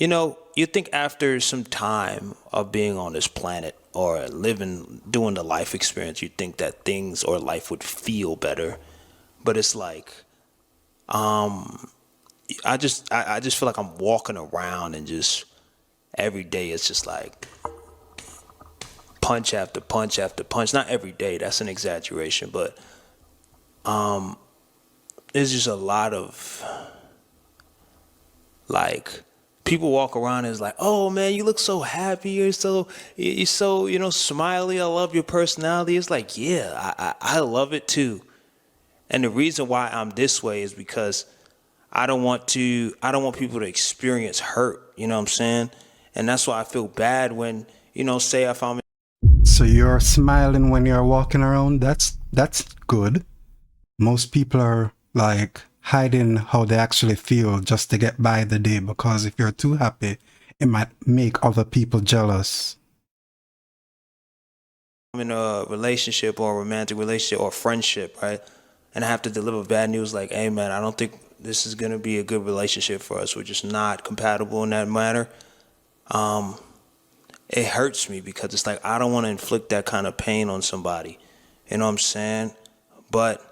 You think after some time of being on this planet or living, doing the life experience, you think that things or life would feel better. But it's like, I just feel like I'm walking around and just every day it's just like punch after punch after punch. Not every day, that's an exaggeration, but there's just a lot of like people walk around and it's like, oh man, you look so happy, you're so smiley, I love your personality. It's like, yeah, I love it too. And the reason why I'm this way is because I don't want people to experience hurt, you know what I'm saying? And that's why I feel bad when, say if I'm So you're smiling when you're walking around. That's good. Most people are like hiding how they actually feel just to get by the day, because if you're too happy, it might make other people jealous. in a relationship or a romantic relationship or friendship, right? And I have to deliver bad news like, hey man, I don't think this is gonna be a good relationship for us. We're just not compatible in that matter. It hurts me because it's like I don't want to inflict that kind of pain on somebody. You know what I'm saying? But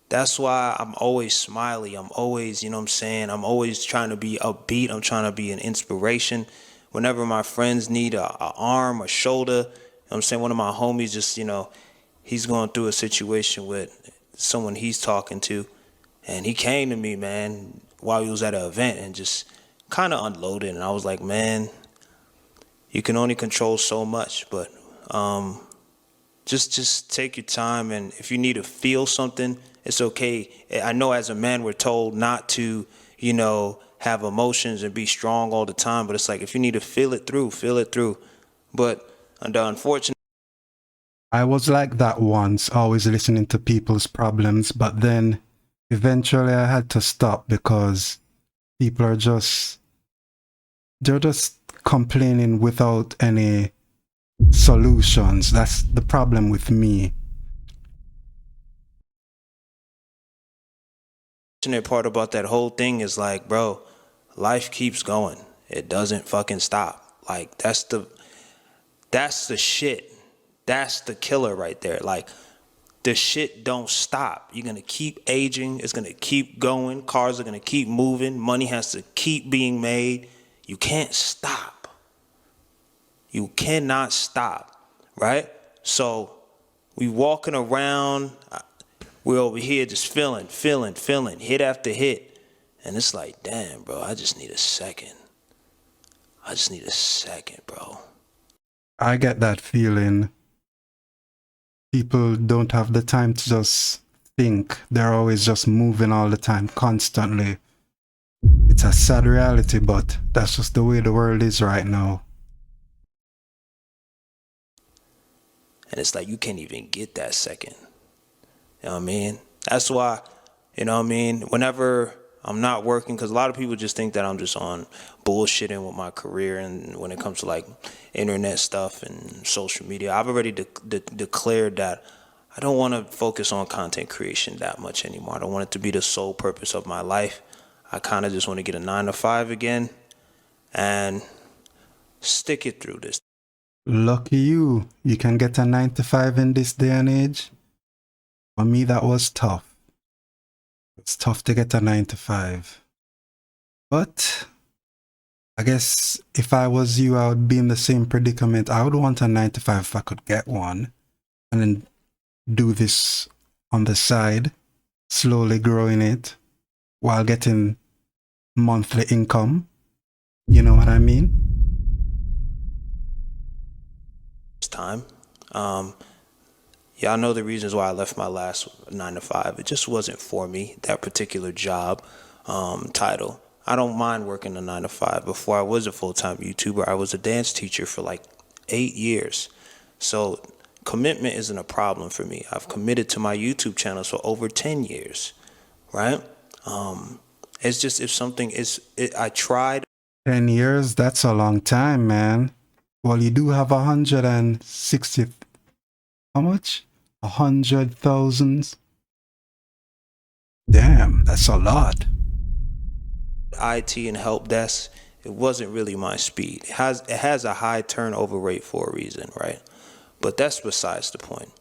that's why I'm always smiley. I'm always, you know what I'm saying? I'm always trying to be upbeat. I'm trying to be an inspiration. Whenever my friends need a arm, a shoulder, you know what I'm saying? One of my homies just, he's going through a situation with someone he's talking to. And he came to me, man, while he was at an event and just kind of unloaded. And I was like, man, you can only control so much. But just take your time. And if you need to feel something, it's okay. I know as a man, we're told not to, have emotions and be strong all the time. But it's like, if you need to feel it through, feel it through. But unfortunately, I was like that once, always listening to people's problems, but then eventually I had to stop because people are they're just complaining without any solutions. That's the problem with me. part about that whole thing is like, bro, life keeps going. It doesn't fucking stop. Like that's the shit. That's the killer right there. Like the shit don't stop. You're gonna keep aging. It's gonna keep going. Cars are gonna keep moving. Money has to keep being made. You can't stop. You cannot stop, right? So we walking around. We're over here just feeling, hit after hit. And it's like, damn, bro, I just need a second. I just need a second, bro. I get that feeling. People don't have the time to just think. They're always just moving all the time, constantly. It's a sad reality, but that's just the way the world is right now. And it's like you can't even get that second. You know what I mean? That's why, you know what I mean? Whenever I'm not working, because a lot of people just think that I'm just on bullshitting with my career and when it comes to like internet stuff and social media. I've already declared that I don't want to focus on content creation that much anymore. I don't want it to be the sole purpose of my life. I kind of just want to get a 9 to 5 again and stick it through this. Lucky you. You can get a 9 to 5 in this day and age. For me, that was tough. It's tough to get a 9 to 5. But I guess if I was you, I would be in the same predicament. I would want a 9 to 5 if I could get one. And then do this on the side, slowly growing it while getting monthly income. You know what I mean? Time. Y'all know the reasons why I left my last 9 to 5. It just wasn't for me, that particular job title. I don't mind working a 9 to 5. Before I was a full-time YouTuber, I was a dance teacher for like 8 years. So commitment isn't a problem for me. I've committed to my YouTube channels for over 10 years, right? It's just if something I tried. 10 years, that's a long time, man. Well, you do have 160, how much? 100,000. Damn, that's a lot. IT and help desk, it wasn't really my speed. It has a high turnover rate for a reason, right? But that's besides the point.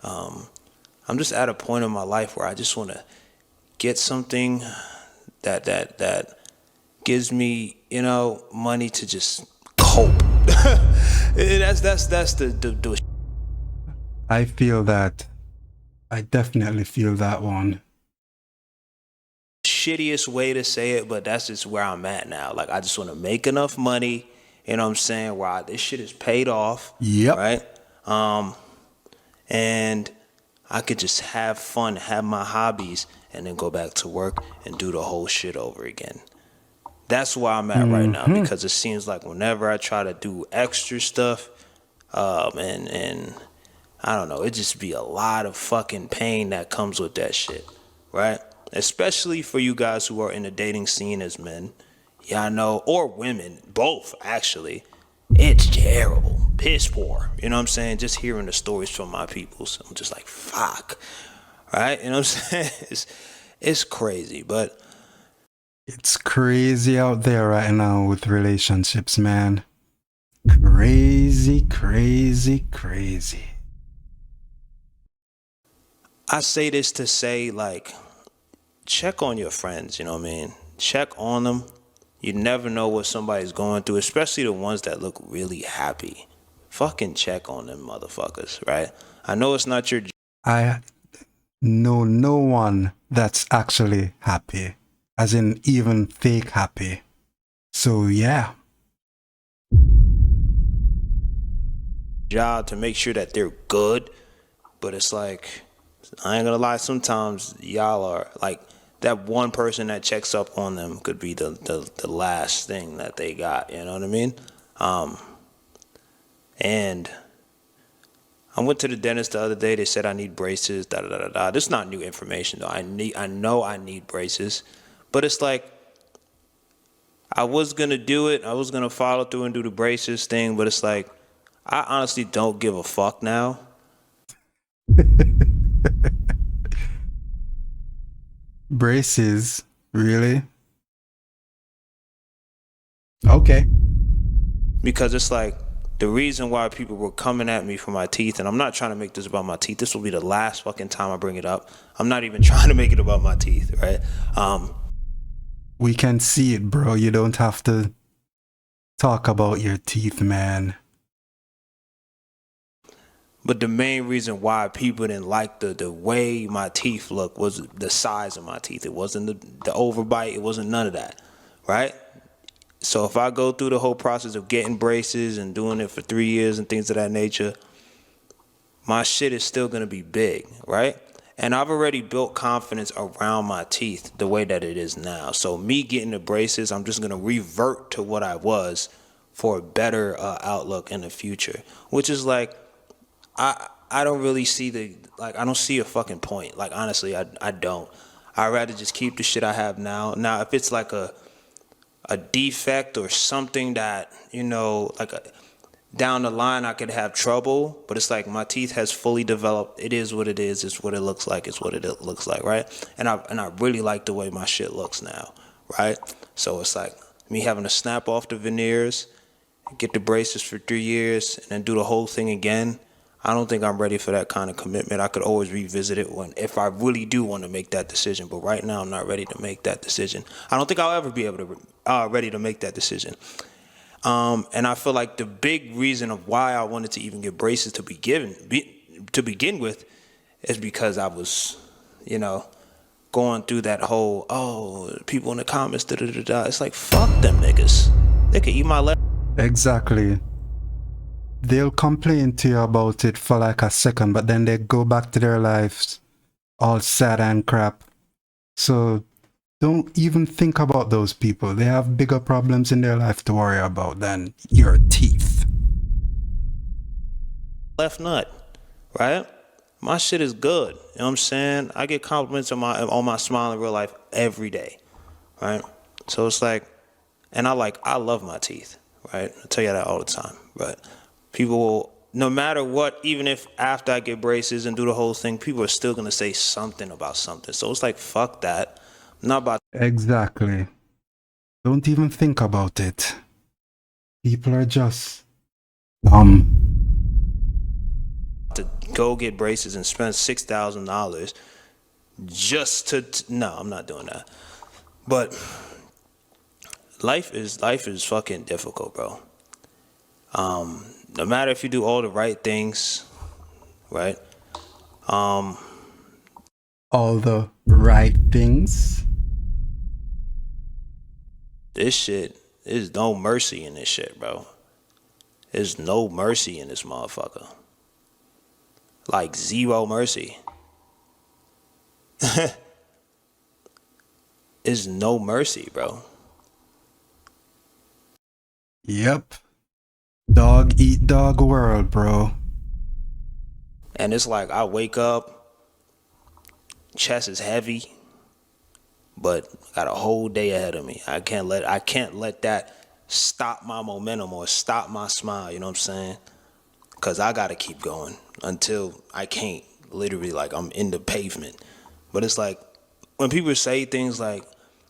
I'm just at a point in my life where I just want to get something that gives me, money to just cope. that's the I feel that. I definitely feel that one. shittiest way to say it, but that's just where I'm at now. Like, I just want to make enough money, you know what I'm saying, where this shit is paid off, Yep. right? And I could just have fun, have my hobbies, and then go back to work and do the whole shit over again. That's where I'm at right now, because it seems like whenever I try to do extra stuff, and I don't know, it just be a lot of fucking pain that comes with that shit, right? Especially for you guys who are in the dating scene as men, yeah, I know, or women, both actually. It's terrible, piss poor. You know what I'm saying? Just hearing the stories from my peoples, I'm just like, fuck, right? You know what I'm saying? It's crazy, but It's crazy out there right now with relationships, man. Crazy, crazy, crazy. I say this to say, like, check on your friends, you know what I mean? Check on them. You never know what somebody's going through, especially the ones that look really happy. Fucking check on them motherfuckers, right? I know it's not your I know no one that's actually happy, as in even fake happy. So yeah. job to make sure that they're good, but it's like, I ain't gonna lie, sometimes y'all are like, that one person that checks up on them could be the last thing that they got, you know what I mean? And I went to the dentist the other day. They said I need braces. Da da da da da. This is not new information though. I know I need braces, but it's like, I was gonna do it. I was gonna follow through and do the braces thing, but it's like, I honestly don't give a fuck now. Braces, really? Okay. Because it's like, the reason why people were coming at me for my teeth, and I'm not trying to make this about my teeth. This will be the last fucking time I bring it up. I'm not even trying to make it about my teeth, right? We can see it, bro. You don't have to talk about your teeth, man. But the main reason why people didn't like the way my teeth look was the size of my teeth. It wasn't the overbite. It wasn't none of that, right? So if I go through the whole process of getting braces and doing it for 3 years and things of that nature, my shit is still going to be big, right? And I've already built confidence around my teeth the way that it is now. So me getting the braces, I'm just going to revert to what I was for a better outlook in the future, which is like, I don't really see I don't see a fucking point. Like, honestly, I don't. I'd rather just keep the shit I have now. Now, if it's like a defect or something that, like down the line I could have trouble, but it's like my teeth has fully developed. It is what it is. It's what it looks like. It's what it looks like, right? And I really like the way my shit looks now, right? So it's like me having to snap off the veneers, get the braces for 3 years, and then do the whole thing again. I don't think I'm ready for that kind of commitment. I could always revisit it if I really do want to make that decision. But right now, I'm not ready to make that decision. I don't think I'll ever be able to ready to make that decision. And I feel like the big reason of why I wanted to even get braces to begin with is because I was, going through that whole, people in the comments, da da da da. It's like, fuck them niggas. They could eat my leg. Exactly. They'll complain to you about it for like a second, but then they go back to their lives all sad and crap. So don't even think about those people. They have bigger problems in their life to worry about than your teeth. Left nut, right? My shit is good. You know what I'm saying? I get compliments on my smile in real life every day, right? So it's like, and I love my teeth, right? I tell you that all the time, but people will, no matter what, even if after I get braces and do the whole thing, people are still gonna say something about something. So it's like, fuck that. I'm not about Exactly. Don't even think about it. People are just To go get braces and spend $6,000 just to no, I'm not doing that. But life is fucking difficult, bro. No matter if you do all the right things, right? all the right things. This shit, there's no mercy in this shit, bro. There's no mercy in this motherfucker. Like zero mercy. There's no mercy, bro. Yep. Dog eat dog world, bro. And it's like I wake up, chest is heavy, but got a whole day ahead of me. I can't let that stop my momentum or stop my smile, you know what I'm saying? Cause I gotta keep going until I can't. Literally, like I'm in the pavement. But it's like when people say things like,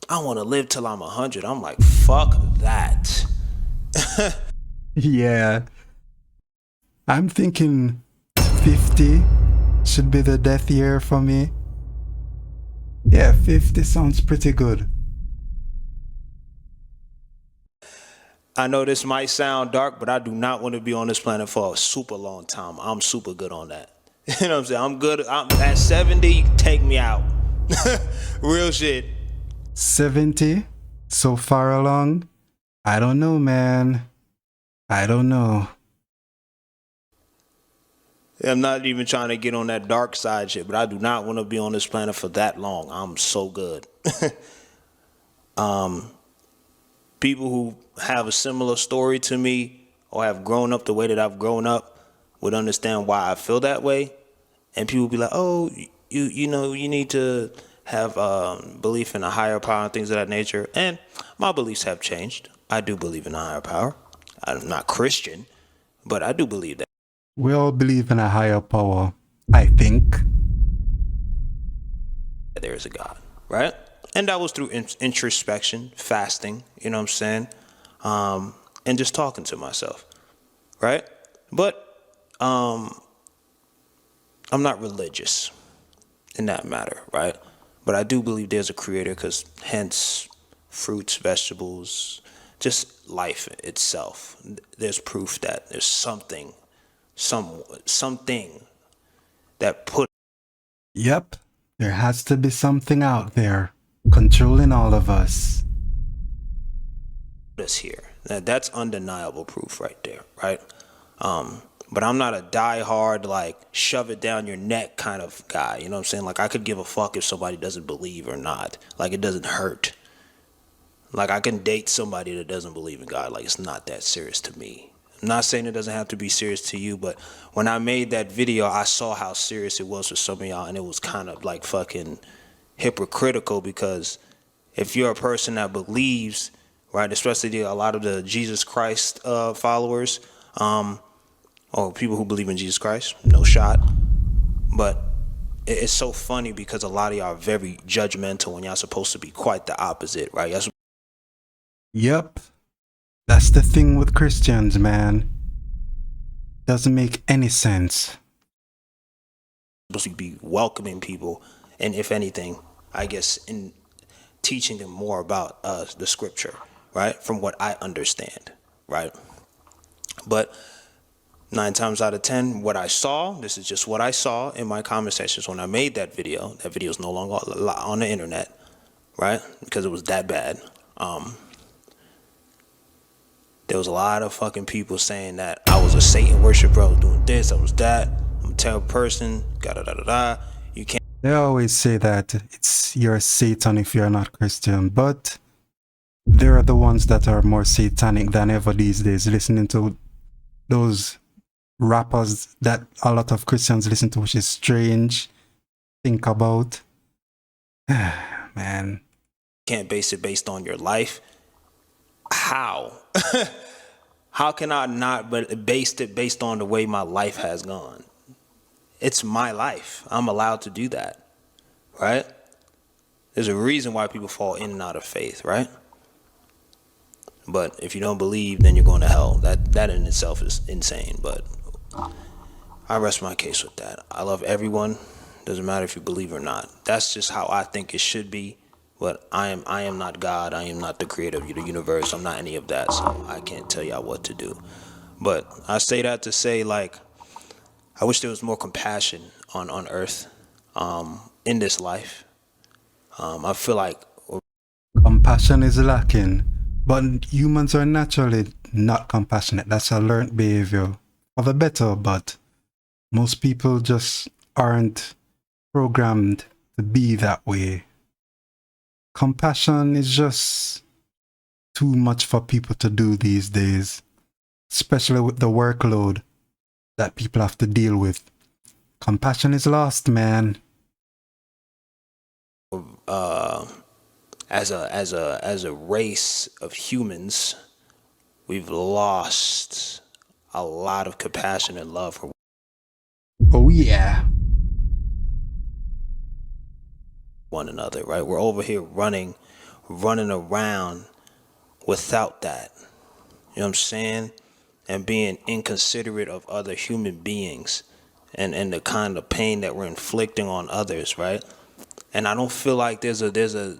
I wanna live till I'm 100, I'm like, fuck that. Yeah. I'm thinking 50 should be the death year for me. Yeah, 50 sounds pretty good. I know this might sound dark, but I do not want to be on this planet for a super long time. I'm super good on that. You know what I'm saying? I'm good. I'm at 70, take me out. Real shit. 70? So far along? I don't know, man. I don't know. I'm not even trying to get on that dark side shit, but I do not want to be on this planet for that long. I'm so good. People who have a similar story to me or have grown up the way that I've grown up would understand why I feel that way. And people be like, oh, you know, you need to have belief in a higher power and things of that nature. And my beliefs have changed. I do believe in a higher power. I'm not Christian, but I do believe that We all believe in a higher power, I think. there is a God, right? And that was through introspection, fasting, you know what I'm saying? And just talking to myself, right? But I'm not religious in that matter, right? But I do believe there's a creator because hence fruits, vegetables, just life itself. There's proof that there's something that put Yep, there has to be something out there controlling all of us. us here. That's undeniable proof right there, right? But I'm not a diehard, like, shove it down your neck kind of guy. You know what I'm saying? Like, I could give a fuck if somebody doesn't believe or not. Like, it doesn't hurt. Like, I can date somebody that doesn't believe in God. Like, it's not that serious to me. I'm not saying it doesn't have to be serious to you, but when I made that video, I saw how serious it was for some of y'all, and it was kind of like fucking hypocritical because if you're a person that believes, right, especially a lot of the Jesus Christ followers, or people who believe in Jesus Christ, no shot. But it's so funny because a lot of y'all are very judgmental when y'all supposed to be quite the opposite, right? Y'all Yep, that's the thing with Christians, man. Doesn't make any sense. supposed to be welcoming people, and if anything, I guess in teaching them more about the scripture, right? From what I understand, right? But 9 times out of 10, what I saw, this is just what I saw in my conversations when I made that video. That video is no longer on the internet, right? Because it was that bad. There was a lot of fucking people saying that I was a Satan worshiper, I was doing this, I was that, I'm a terrible person, da-da-da-da-da. You can't. They always say that it's you're Satan if you're not Christian, but there are the ones that are more satanic than ever these days, listening to those rappers that a lot of Christians listen to, which is strange. Think about. Man. Can't base it based on your life. How? How can I not but based it based on the way my life has gone? It's my life. I'm allowed to do that. Right? There's a reason why people fall in and out of faith, right? But if you don't believe, then you're going to hell. That in itself is insane. But I rest my case with that. I love everyone. Doesn't matter if you believe or not. That's just how I think it should be. But I am not God. I am not the creator of the universe. I'm not any of that. So I can't tell y'all what to do. But I say that to say, like, I wish there was more compassion on earth, in this life. I feel like Compassion is lacking, but humans are naturally not compassionate. That's a learned behavior for the better, but most people just aren't programmed to be that way. Compassion is just too much for people to do these days, especially with the workload that people have to deal with. Compassion is lost, man. as a race of humans, we've lost a lot of compassion and love for Oh yeah. one another, right? We're over here running around without that. You know what I'm saying? And being inconsiderate of other human beings and the kind of pain that we're inflicting on others, right? And I don't feel like there's a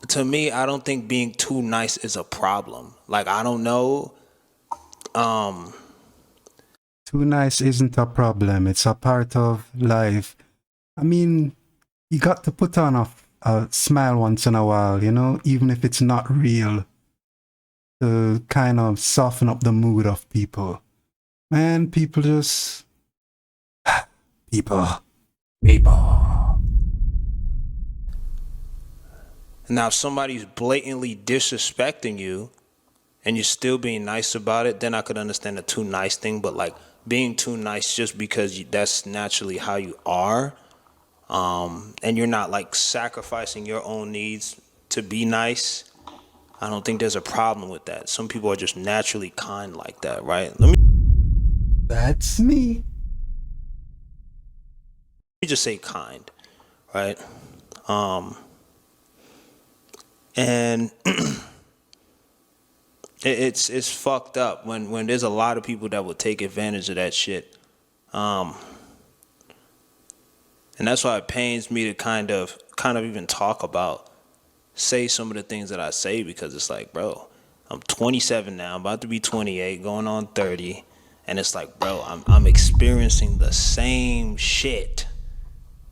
to me, I don't think being too nice is a problem. Like, I don't know. Too nice isn't a problem. It's a part of life. I mean, you got to put on a smile once in a while, you know, even if it's not real, to kind of soften up the mood of people. Man, people just. People. Now, if somebody's blatantly disrespecting you and you're still being nice about it, then I could understand the too nice thing. But like being too nice just because that's naturally how you are, and you're not like sacrificing your own needs to be nice, I don't think there's a problem with that. Some people are just naturally kind like that, right? Let me That's me. just say kind, right? And it's fucked up when there's a lot of people that will take advantage of that shit. And that's why it pains me to kind of even say some of the things that I say, because it's like, bro, I'm 27 now, I'm about to be 28, going on 30, and it's like, bro, I'm experiencing the same shit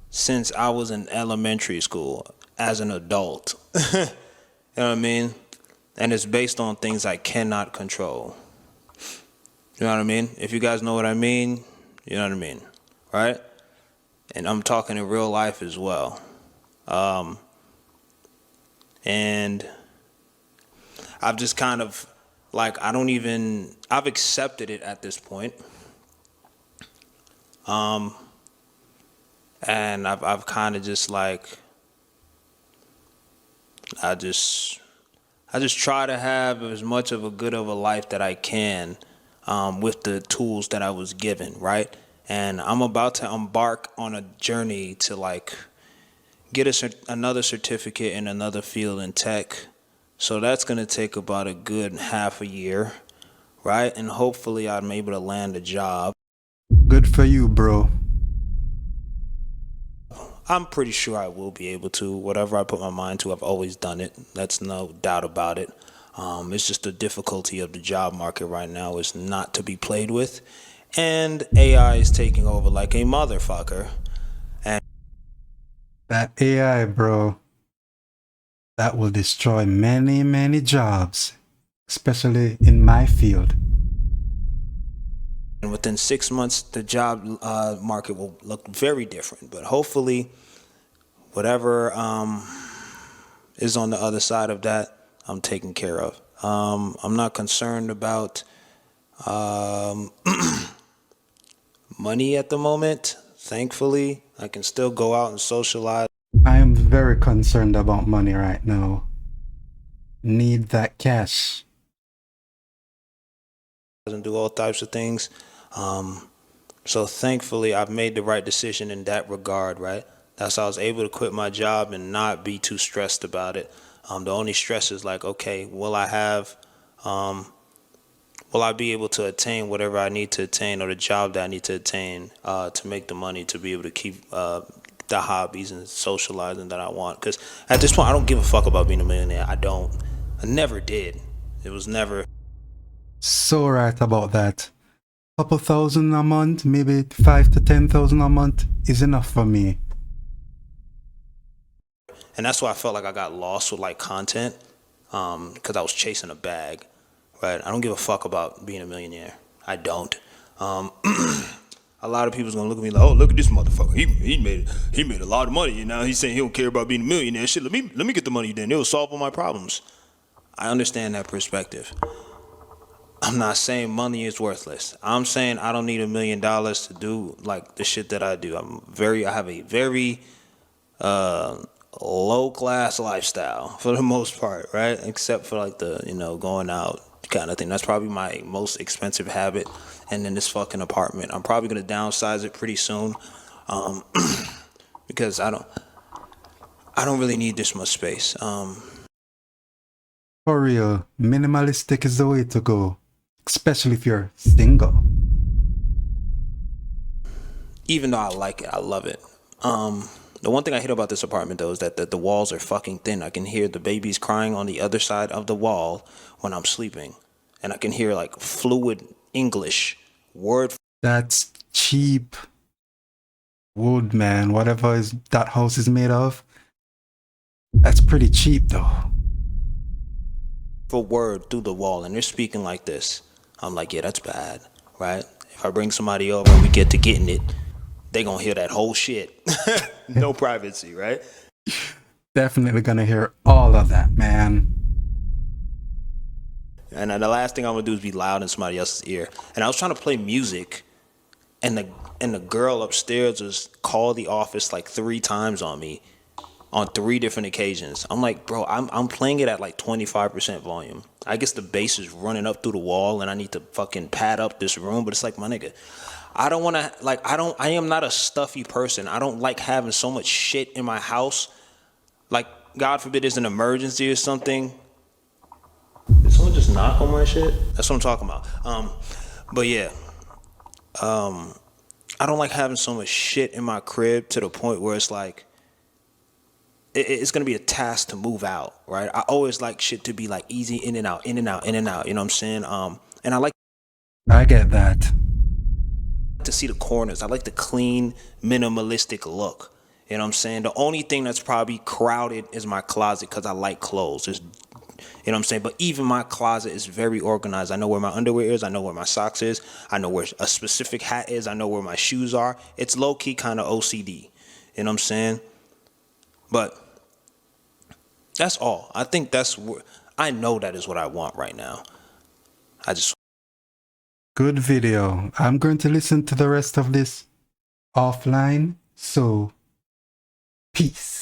since I was in elementary school as an adult. You know what I mean? And it's based on things I cannot control. You know what I mean? If you guys know what I mean, you know what I mean, right? And I'm talking in real life as well. And I've just kind of, like, I've accepted it at this point. And I've kind of just like, I just try to have as much of a good of a life that I can, with the tools that I was given, right? And I'm about to embark on a journey to like get another certificate in another field in tech. So that's going to take about a good half a year, right? And hopefully I'm able to land a job. Good for you, bro. I'm pretty sure I will be able to. Whatever I put my mind to, I've always done it. That's no doubt about it. It's just the difficulty of the job market right now is not to be played with. And AI is taking over like a motherfucker. And That AI, bro, that will destroy many, many jobs, especially in my field. within 6 months, the job market will look very different. But hopefully, whatever is on the other side of that, I'm taken care of. I'm not concerned about money at the moment. Thankfully, I can still go out and socialize I am very concerned about money right now. Need that cash. and do all types of things. So thankfully, I've made the right decision in that regard, right? That's how I was able to quit my job and not be too stressed about it. The only stress is like, okay, will I be able to attain whatever I need to attain, or the job that I need to attain to make the money to be able to keep the hobbies and socializing that I want? Because at this point, I don't give a fuck about being a millionaire. I don't. I never did. It was never. So right about that. Couple thousand a month, maybe 5 to 10,000 a month is enough for me. And that's why I felt like I got lost with like content, because I was chasing a bag, right? I don't give a fuck about being a millionaire. I don't. A lot of people's gonna look at me like, oh, look at this motherfucker. He made a lot of money. You know, he's saying he don't care about being a millionaire. Shit, let me get the money then. It'll solve all my problems. I understand that perspective. I'm not saying money is worthless. I'm saying I don't need $1 million to do like the shit that I do. I have a very low class lifestyle for the most part, right? Except for like the, going out kind of thing. That's probably my most expensive habit. And then this fucking apartment. I'm probably gonna downsize it pretty soon. Because I don't really need this much space. For real, minimalistic is the way to go. Especially if you're single. Even though I like it, I love it. The one thing I hate about this apartment though is that the walls are fucking thin. I can hear the babies crying on the other side of the wall when I'm sleeping. And I can hear like fluid English word. That's cheap wood, man. Whatever that house is made of. That's pretty cheap though. For word through the wall, and they're speaking like this. I'm like, yeah, that's bad, right? If I bring somebody over and we get to getting it, they gonna hear that whole shit. No privacy, right? Definitely gonna hear all of that, man. And the last thing I'm gonna do is be loud in somebody else's ear. And I was trying to play music, and the girl upstairs was called the office like 3 times on me, on 3 different occasions. I'm like, bro, I'm playing it at like 25% volume. I guess the bass is running up through the wall and I need to fucking pad up this room, but it's like, my nigga, I am not a stuffy person. I don't like having so much shit in my house. Like, God forbid there's an emergency or something. Did someone just knock on my shit? That's what I'm talking about. But yeah. I don't like having so much shit in my crib to the point where it's like, it's gonna be a task to move out, right? I always like shit to be like easy in and out, in and out, in and out. You know what I'm saying? And I get that. to see the corners. I like the clean, minimalistic look. You know what I'm saying? The only thing that's probably crowded is my closet because I like clothes. You know what I'm saying? But even my closet is very organized. I know where my underwear is. I know where my socks is. I know where a specific hat is. I know where my shoes are. It's low-key kind of OCD. You know what I'm saying? But that's all. I think I know that is what I want right now. Good video. I'm going to listen to the rest of this offline. So, peace.